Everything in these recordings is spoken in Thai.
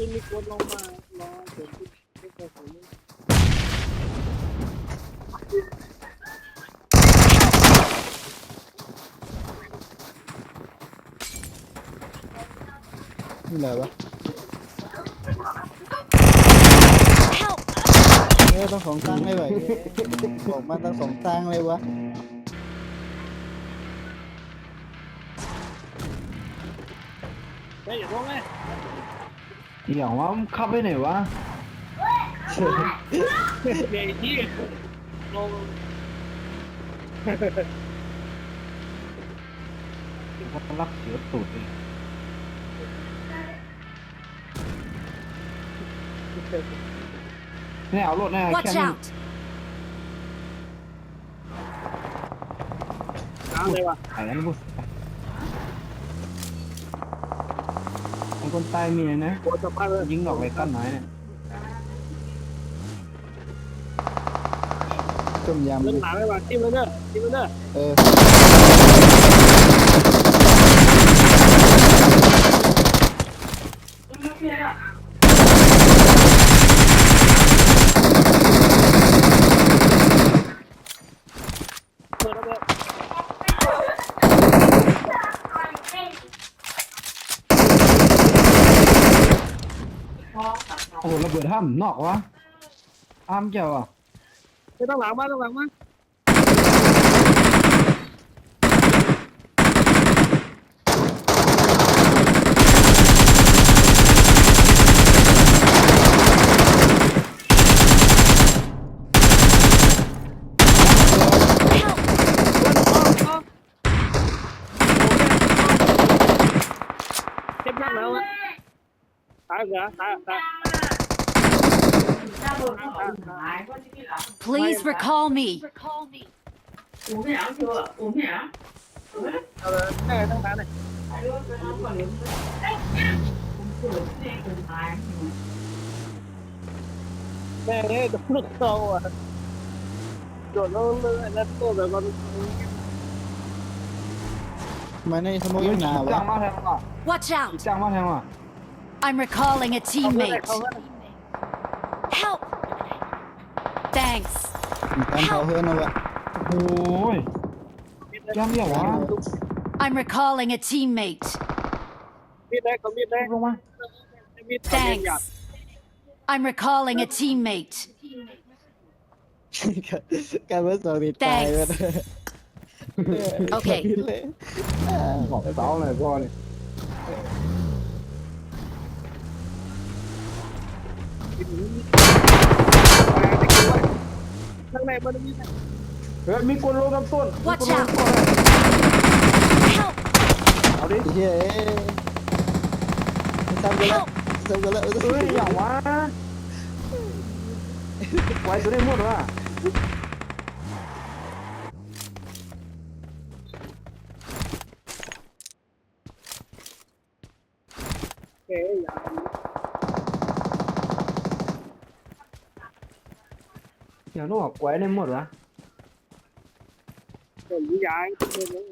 มีคนลงมารอเดี๋ยวไม่เคยของมึงนี่แหละวะ Help! ต้องสองตังค์ให้ไหวบอกมาตั้งสองตังค์เลยวะ เฮ้ยอย่าลงเลย อย่างว่ามันขับไปไหนวะ เดี๋ยวที่ลง เขาลักเสือตูดเลยเนี่ยเอารถแน่ Watch แค่นี้ out! น้ำเลยว่ะ ไอ้นั่นปุ๊บไอ้คนตายมีนะ โคตรสภาพเลย ยิงดอกอะไรต้นไม้เนี่ย ต้มยำ เล่นหนาเลยว่ะจิ้มเลยเด้อจิ้มเลยเด้อ เออ เปิดแล้วเด้อ โอ้โหระเบิดห้ามนอกวะอ้ามเจ้าอ่ะ ไม่ต้องหลังมาต้องหลังมาเจ็บนักแล้วอ่ะตายเหรอตายตาย Please recall me. เอาเลยแม่ต้องตายเลยแม่เนี่ยโดนลูกโตอ่ะโดนแล้วแล้วตัวแบบมัน มาในสมุยหนาว จ้าง ะ มาแทงว่ะ Watch out! จ้างมาแทงว่ะ I'm recalling a เขาเพื่อน teammate. เขาเพื่อน Help! Thanks. ตามเขาเพื่อนเอาวะ โอ้ยย่ำเยี่ยววะ I'm recalling a teammate. มีดได้เขามีดได้ ลงมา มีดเขาหยาบ Thanks. I'm recalling a teammate. การเมื่อสองนี่ตายไปเลย Okay. บอกเสาเลยพ่อเนี่ย ข้างในมันมี เฮ้ยมีคนลงน้ำต้น Watch out! Help! เอาดิ เฮ้ยทำกันแล้วทำกันแล้ว เฮ้ยอย่างวะไว้ตัวนี้หมดวะ เก๋หยาบ อย่างนู้นไว้ได้หมดวะ เป็นยายเป็นเลย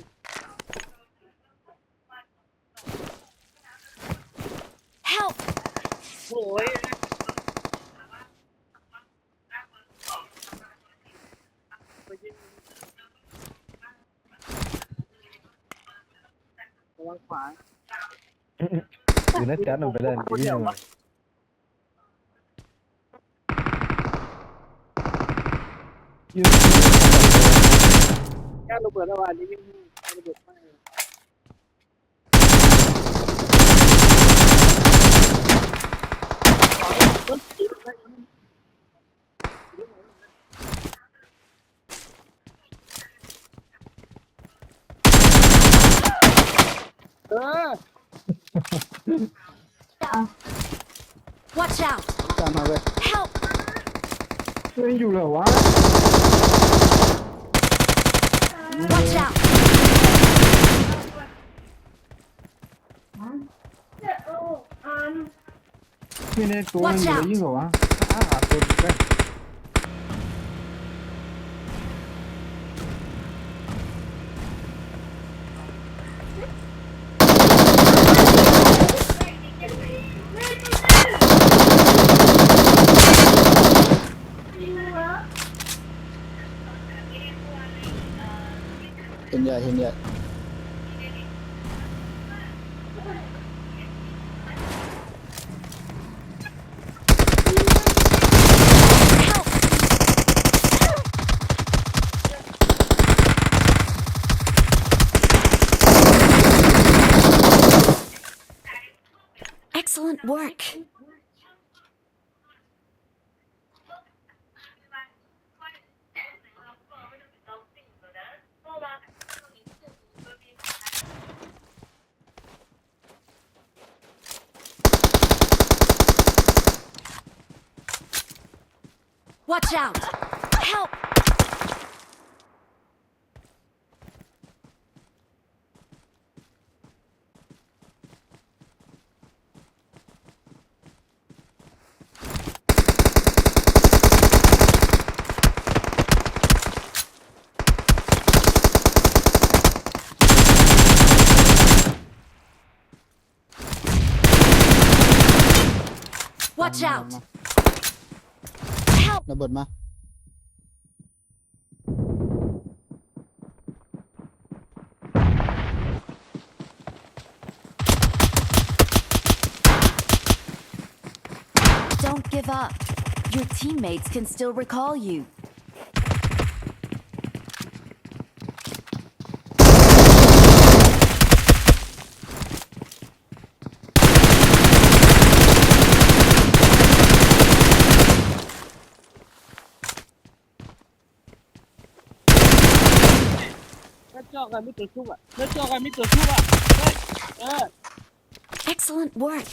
Help! โอ้ยระวังขวา อยู่ในจัดลงไปเลยดีจังวะ แค่ระเบิดระหว่างนี้ยังระเบิดไม่เออ Watch out! ตามมาเว้ย Help! เฮ้ยอยู่เหรอวะ Watch out! มีในตัวมันอยู่ยิ่งเหรอวะตัวแป้ง Help! เห็นใหญ่เห็นใหญ่ Excellent work. Watch out! Help! Watch out! Help! ระเบิดมา Don't give up. Your teammates can still recall you. Excellent work.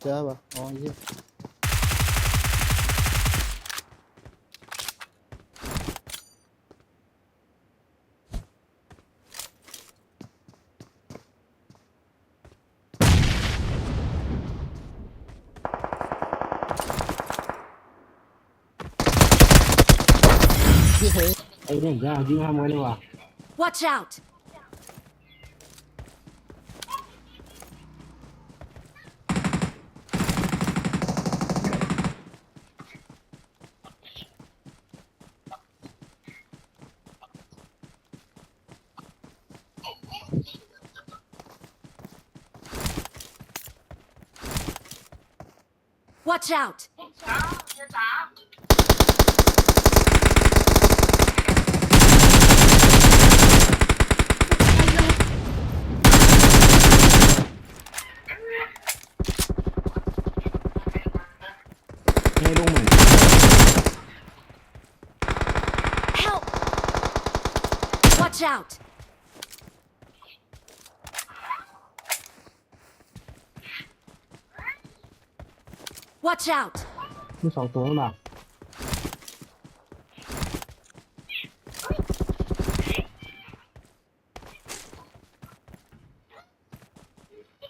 Java. Oh yeah. Yeah. ไอ้เนี่ยยากยิงห้ามไว้เลยว่ะ Watch out! Watch out! Nghe luôn mình. Help! Watch out! Watch out! มีสองตัวมั้ง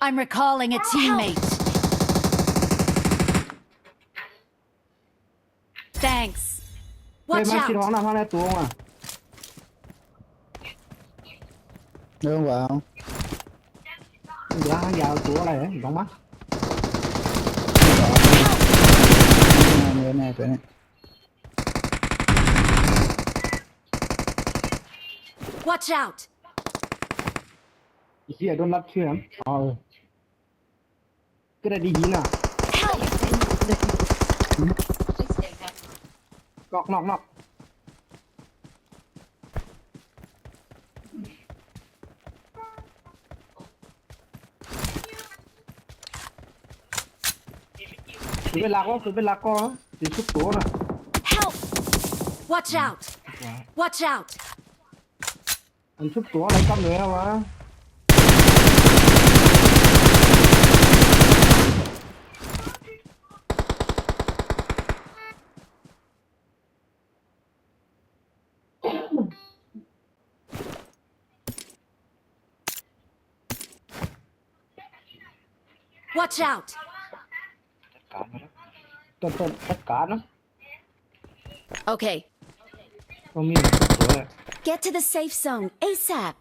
I'm recalling a teammate. Thanks. เฮ้ย Watch มาคิดร้อง out! นะพังในตัวอ่ะ Đơn vào. ยายาวตัวอะไรร้องมั้ย Người này, tụi này. Watch out! เฮียโดนรับเชื่อมอ๋อก็ได้ดียินอ่ะ Help! นอกคือเป็นหลักก็ติดทุกตัวน่ะ Help! Watch out! Watch out! อันทุกตัวอะไรก็เหนื่อยวะ Watch out! จัดการมาแล้วต้นจัดการนะ Okay, ก็มีสวย get to the safe zone ASAP.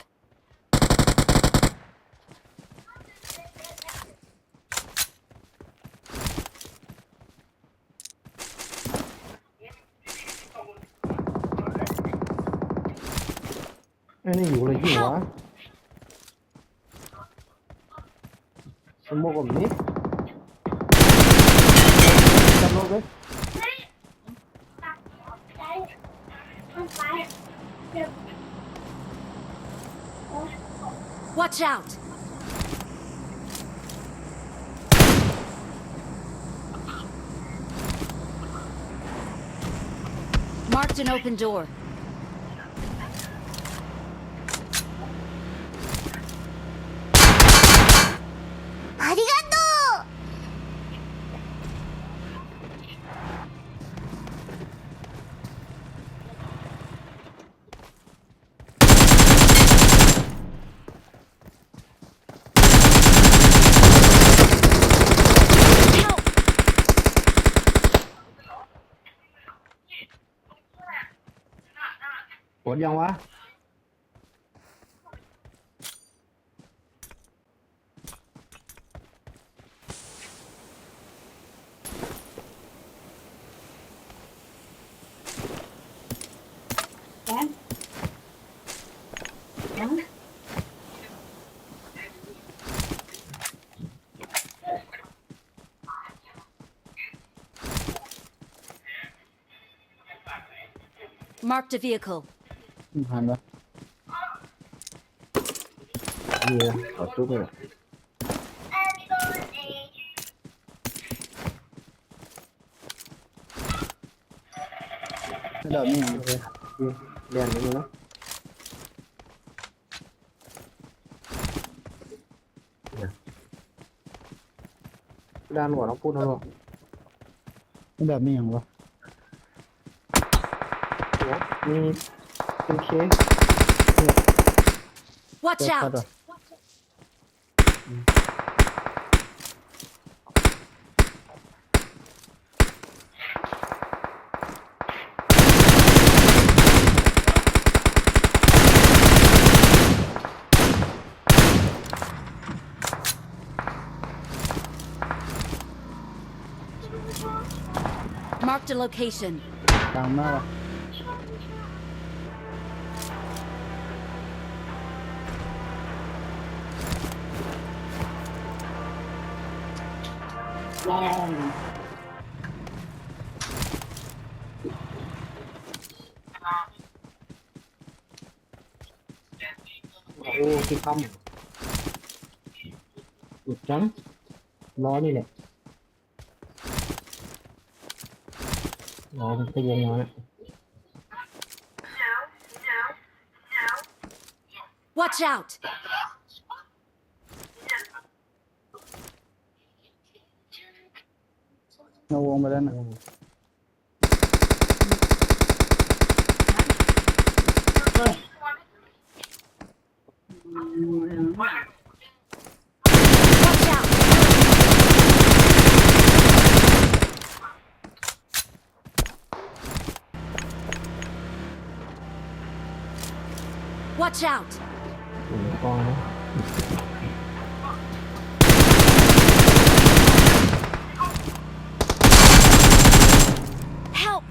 ไอ้นี่อยู่เลยอยู่วะสมมติแบบนี้จำลองเลย Watch out! Marked an open door. ありがとう Help! ปวดยังวะMarked a vehicle. ผ่านปะ นี่นะขอจุ๊บเลย ระดับนี้ เรียนไปเลยนะด้านหัวน้องพูดนะลูก ระดับนี้อย่างวะ มีเป็นเค้ก Watch เจ็บ out! ปะ Marked a location. ตามมากวะ โอ้ที่คำหยุดจังล้อนี่แหละล้อมันจะยังไงนะ Watch out! เราวงไปแล้วนะ Watch out! Watch out! อยู่ในกองนะ Help!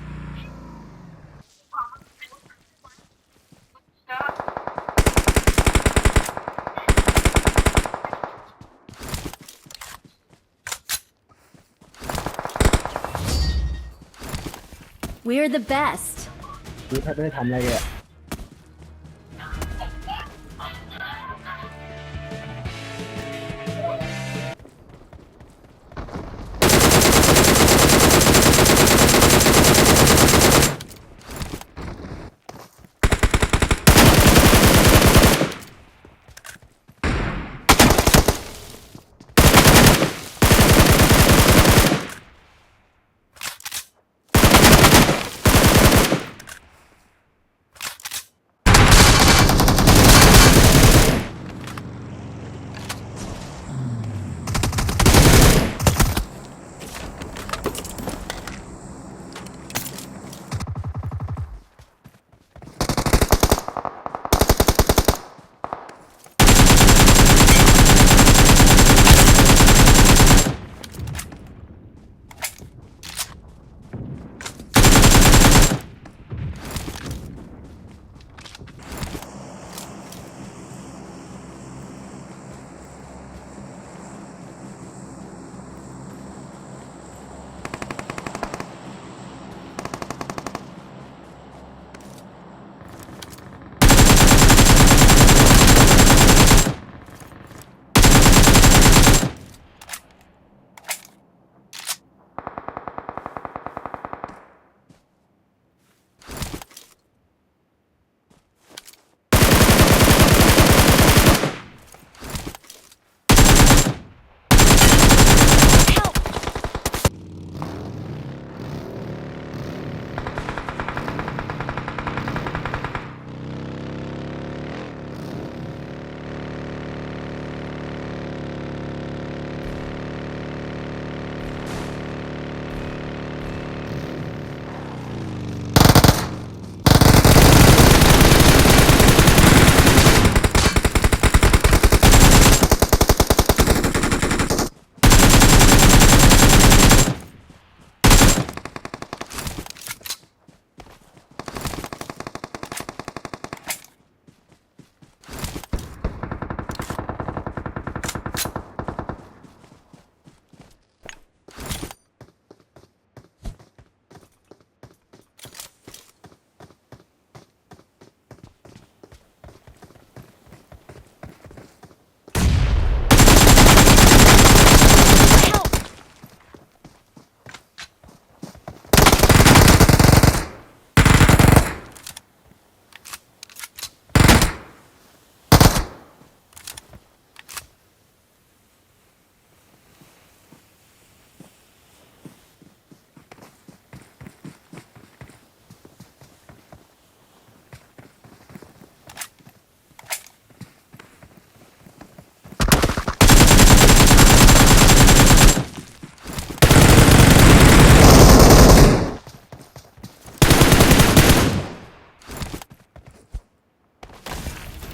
We're the best. นี่แทบไม่ได้ทำอะไรเลยอะ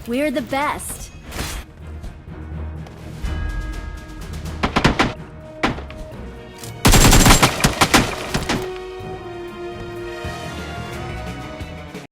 We're the best.